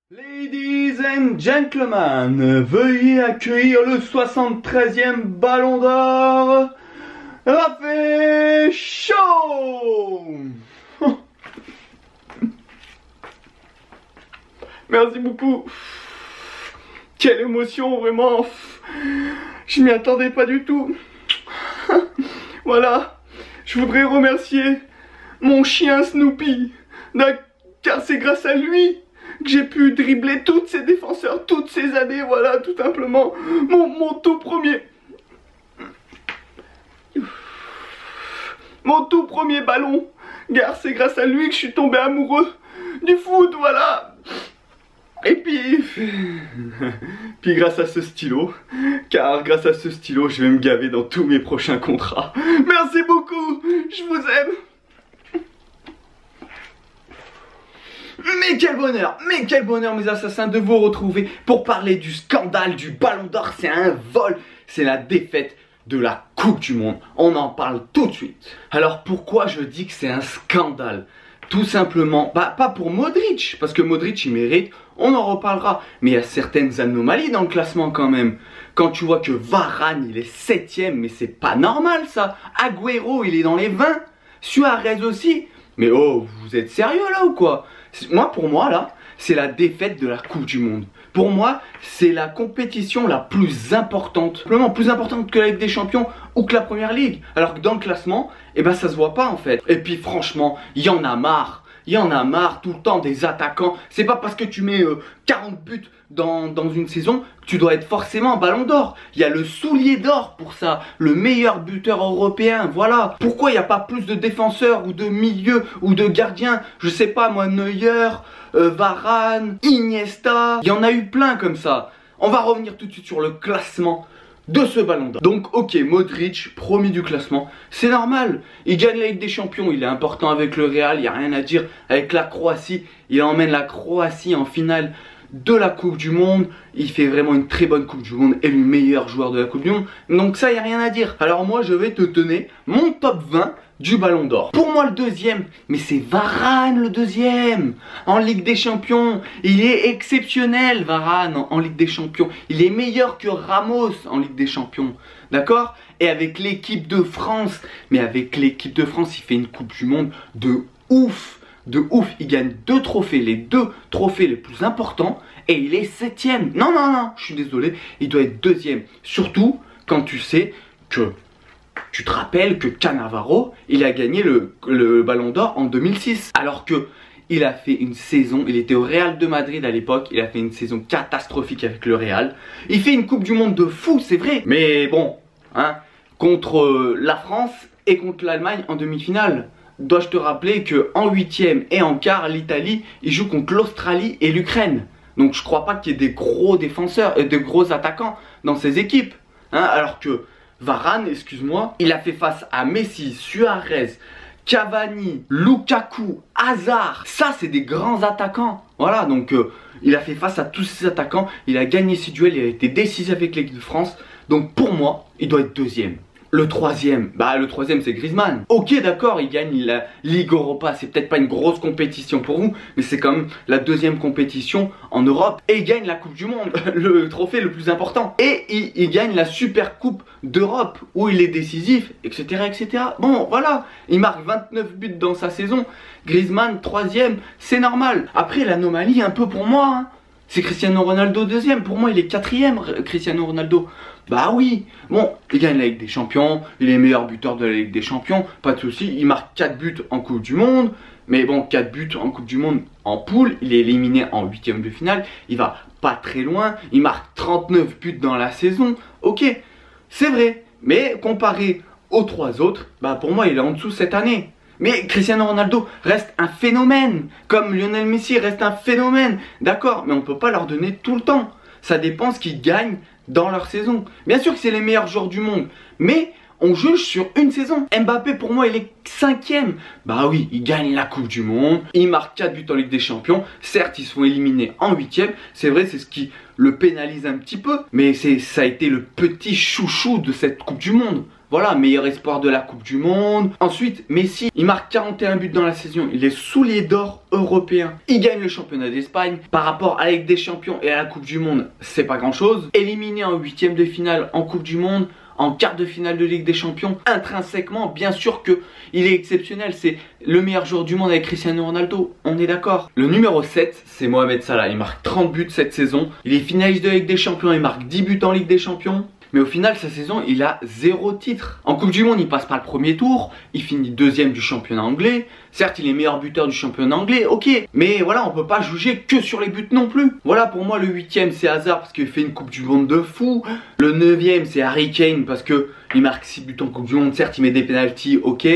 Ladies and gentlemen, veuillez accueillir le 73e Ballon d'Or, Raphaël Chaud. Merci beaucoup. Quelle émotion, vraiment. Je m'y attendais pas du tout. Voilà. Je voudrais remercier mon chien Snoopy, car c'est grâce à lui que j'ai pu dribbler tous ces défenseurs, toutes ces années, voilà, tout simplement, mon tout premier ballon, car c'est grâce à lui que je suis tombé amoureux du foot, voilà. Et puis grâce à ce stylo, car grâce à ce stylo, je vais me gaver dans tous mes prochains contrats. Merci beaucoup, je vous aime. Mais quel bonheur mes assassins de vous retrouver pour parler du scandale du Ballon d'Or. C'est un vol, c'est la défaite de la Coupe du Monde. On en parle tout de suite. Alors pourquoi je dis que c'est un scandale? Tout simplement, pas pour Modric, parce que Modric il mérite, on en reparlera. Mais il y a certaines anomalies dans le classement quand même. Quand tu vois que Varane il est 7ème, mais c'est pas normal ça. Agüero il est dans les 20, Suarez aussi. Mais oh, vous êtes sérieux là ou quoi? Pour moi là, c'est la défaite de la Coupe du Monde. Pour moi, c'est la compétition la plus importante. Simplement plus importante que la Ligue des Champions ou que la Première Ligue. Alors que dans le classement, eh ben ça se voit pas en fait. Et puis franchement, il y en a marre. Il y en a marre tout le temps des attaquants. C'est pas parce que tu mets 40 buts dans une saison que tu dois être forcément Ballon d'Or. Il y a le soulier d'or pour ça, le meilleur buteur européen, voilà. Pourquoi il n'y a pas plus de défenseurs ou de milieux ou de gardiens? Je sais pas moi, Neuer, Varane, Iniesta. Il y en a eu plein comme ça. On va revenir tout de suite sur le classement de ce Ballon d'Or. Donc ok, Modric, premier du classement, c'est normal. Il gagne la Ligue des Champions, il est important avec le Real, il n'y a rien à dire. Avec la Croatie, il emmène la Croatie en finale de la Coupe du Monde. Il fait vraiment une très bonne Coupe du Monde et le meilleur joueur de la Coupe du Monde. Donc ça, il n'y a rien à dire. Alors moi, je vais te donner mon top 20 du Ballon d'Or. Pour moi, le deuxième, mais c'est Varane le deuxième. En Ligue des Champions, il est exceptionnel Varane en Ligue des Champions. Il est meilleur que Ramos en Ligue des Champions. D'accord? Et avec l'équipe de France, mais avec l'équipe de France, il fait une Coupe du Monde de ouf. De ouf, il gagne 2 trophées, les 2 trophées les plus importants, et il est 7ème. Non, je suis désolé, il doit être 2ème. Surtout quand tu sais que, tu te rappelles que Cannavaro, il a gagné le Ballon d'Or en 2006. Alors que il a fait une saison, il était au Real de Madrid à l'époque, il a fait une saison catastrophique avec le Real. Il fait une Coupe du Monde de fou, c'est vrai. Mais bon, hein, contre la France et contre l'Allemagne en demi-finale. Dois-je te rappeler qu'en 8ème et en quart, l'Italie, il joue contre l'Australie et l'Ukraine. Donc je crois pas qu'il y ait des gros défenseurs, des gros attaquants dans ces équipes. Hein, alors que Varane, excuse-moi, il a fait face à Messi, Suarez, Cavani, Lukaku, Hazard. Ça, c'est des grands attaquants. Voilà, donc il a fait face à tous ces attaquants. Il a gagné ses duels, il a été décisif avec l'équipe de France. Donc pour moi, il doit être 2ème. Le troisième c'est Griezmann. Ok d'accord, il gagne la Ligue Europa, c'est peut-être pas une grosse compétition pour vous, mais c'est quand même la 2ème compétition en Europe. Et il gagne la Coupe du Monde, le trophée le plus important. Et il gagne la Super Coupe d'Europe, où il est décisif, etc., etc. Bon voilà, il marque 29 buts dans sa saison. Griezmann 3ème, c'est normal. Après l'anomalie un peu pour moi, hein, c'est Cristiano Ronaldo 2ème. Pour moi il est 4ème, Cristiano Ronaldo. Bah oui, bon, il gagne la Ligue des Champions, il est meilleur buteur de la Ligue des Champions, pas de souci, il marque 4 buts en Coupe du Monde, mais bon, 4 buts en Coupe du Monde en poule, il est éliminé en 8ème de finale, il va pas très loin, il marque 39 buts dans la saison, ok, c'est vrai, mais comparé aux 3 autres, bah pour moi il est en dessous cette année. Mais Cristiano Ronaldo reste un phénomène, comme Lionel Messi reste un phénomène, d'accord, mais on peut pas leur donner tout le temps, ça dépend ce qu'ils gagnent dans leur saison. Bien sûr que c'est les meilleurs joueurs du monde, mais On juge sur une saison. Mbappé, pour moi, il est 5e. Bah oui, il gagne la Coupe du Monde. Il marque 4 buts en Ligue des Champions. Certes, ils se font éliminer en 8e. C'est vrai, c'est ce qui le pénalise un petit peu. Mais ça a été le petit chouchou de cette Coupe du Monde. Voilà, meilleur espoir de la Coupe du Monde. Ensuite, Messi, il marque 41 buts dans la saison. Il est soulier d'or européen. Il gagne le championnat d'Espagne. Par rapport à la Ligue des Champions et à la Coupe du Monde, c'est pas grand chose. Éliminé en 8e de finale en Coupe du Monde, en quart de finale de Ligue des Champions, intrinsèquement, bien sûr que il est exceptionnel. C'est le meilleur joueur du monde avec Cristiano Ronaldo, on est d'accord. Le numéro 7, c'est Mohamed Salah. Il marque 30 buts cette saison. Il est finaliste de la Ligue des Champions. Il marque 10 buts en Ligue des Champions. Mais au final, sa saison, il a 0 titre. En Coupe du Monde, il passe pas le premier tour. Il finit 2e du championnat anglais. Certes, il est meilleur buteur du championnat anglais, ok. Mais voilà, on peut pas juger que sur les buts non plus. Voilà, pour moi, le 8e, c'est Hazard parce qu'il fait une Coupe du Monde de fou. Le 9e, c'est Harry Kane parce que il marque 6 buts en Coupe du Monde. Certes, il met des pénaltys, ok.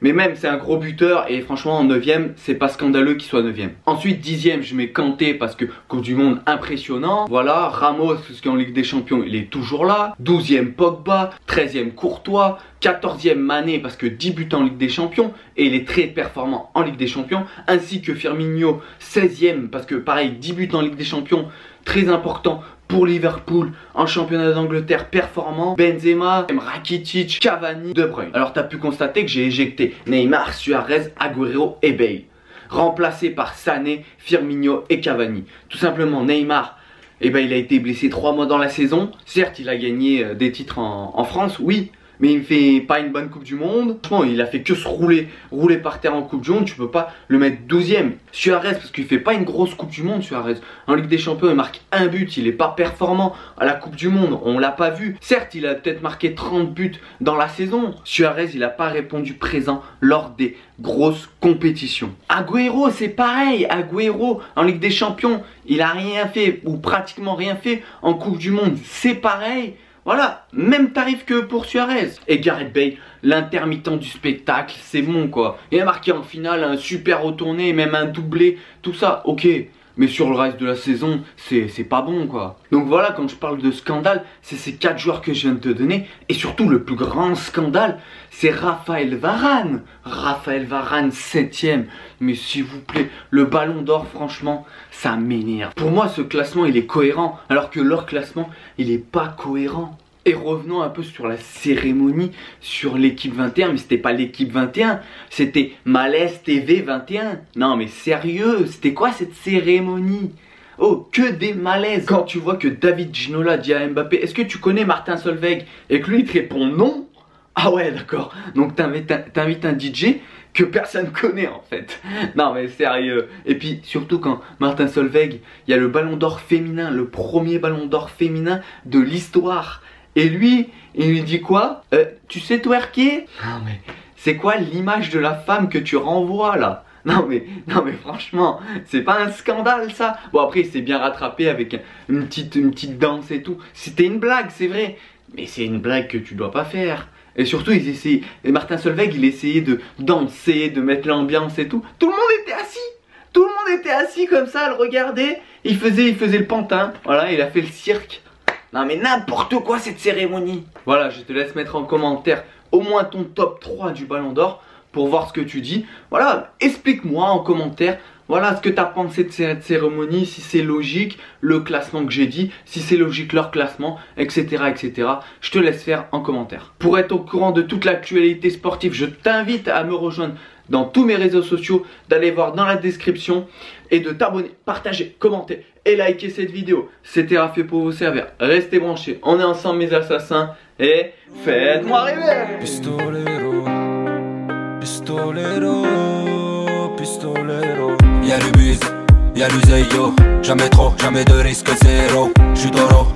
Mais même, c'est un gros buteur. Et franchement, en 9e, c'est pas scandaleux qu'il soit 9e. Ensuite, 10e, je mets Kanté parce que Coupe du Monde impressionnant. Voilà, Ramos, parce qu'en Ligue des Champions, il est toujours là. 12e, Pogba. 13e, Courtois. 14e, Mané parce que 10 buts en Ligue des Champions. Et il est très performant en Ligue des Champions. Ainsi que Firmino, 16e parce que pareil, 10 buts en Ligue des Champions. Très important pour Liverpool en championnat d'Angleterre performant. Benzema, Rakitic, Cavani, De Bruyne. Alors tu as pu constater que j'ai éjecté Neymar, Suarez, Agüero et Bale, remplacé par Sané, Firmino et Cavani. Tout simplement Neymar, il a été blessé 3 mois dans la saison. Certes, il a gagné des titres en France, oui. Mais il ne fait pas une bonne Coupe du Monde. Franchement, il a fait que se rouler par terre en Coupe du Monde. Tu peux pas le mettre 12e. Suarez, parce qu'il fait pas une grosse Coupe du Monde, Suarez. En Ligue des Champions, il marque un but. Il est pas performant à la Coupe du Monde. On l'a pas vu. Certes, il a peut-être marqué 30 buts dans la saison. Suarez, il a pas répondu présent lors des grosses compétitions. Agüero, c'est pareil. Agüero, en Ligue des Champions, il a rien fait, ou pratiquement rien fait. En Coupe du Monde, c'est pareil. Voilà, même tarif que pour Suarez. Et Gareth Bale, l'intermittent du spectacle, c'est bon quoi. Il a marqué en finale un super retourné, même un doublé, tout ça, ok. Mais sur le reste de la saison, c'est pas bon quoi. Donc voilà, quand je parle de scandale, c'est ces 4 joueurs que je viens de te donner. Et surtout, le plus grand scandale, c'est Raphaël Varane. Raphaël Varane, 7e. Mais s'il vous plaît, le ballon d'or, franchement, ça m'énerve. Pour moi, ce classement, il est cohérent. Alors que leur classement, il est pas cohérent. Et revenons un peu sur la cérémonie, sur l'équipe 21, mais c'était pas l'équipe 21, c'était Malaise TV 21. Non mais sérieux, c'était quoi cette cérémonie? Oh, que des malaises. Quand tu vois que David Ginola dit à Mbappé, est-ce que tu connais Martin Solveig? Et que lui il te répond non. Ah ouais d'accord, donc t'invites un DJ que personne connaît en fait. Non mais sérieux. Et puis surtout quand Martin Solveig, il y a le ballon d'or féminin, le premier ballon d'or féminin de l'histoire. Et lui, il lui dit quoi? Tu sais twerker? Non mais, c'est quoi l'image de la femme que tu renvoies là? Non mais franchement, c'est pas un scandale ça? Bon après il s'est bien rattrapé avec une petite danse et tout. C'était une blague, c'est vrai. Mais c'est une blague que tu dois pas faire. Et surtout ils essayaient, et Martin Solveig il essayait de danser, de mettre l'ambiance et tout. Tout le monde était assis. Tout le monde était assis comme ça à le regarder. Il faisait le pantin. Voilà, il a fait le cirque. Non mais n'importe quoi cette cérémonie. Voilà, je te laisse mettre en commentaire au moins ton top 3 du Ballon d'Or pour voir ce que tu dis. Voilà, explique-moi en commentaire, voilà ce que tu as pensé de cette cérémonie, si c'est logique, le classement que j'ai dit, si c'est logique leur classement, etc., etc. Je te laisse faire en commentaire. Pour être au courant de toute l'actualité sportive, je t'invite à me rejoindre dans tous mes réseaux sociaux, d'aller voir dans la description et de t'abonner, partager, commenter et liker cette vidéo. C'était fait pour vous servir. Restez branchés, on est ensemble mes assassins et faites-moi rêver. Pistolero, pistolero, pistolero. Y'a le bus, y'a le zeyo, jamais trop, jamais de risque zéro. J'suis taureau.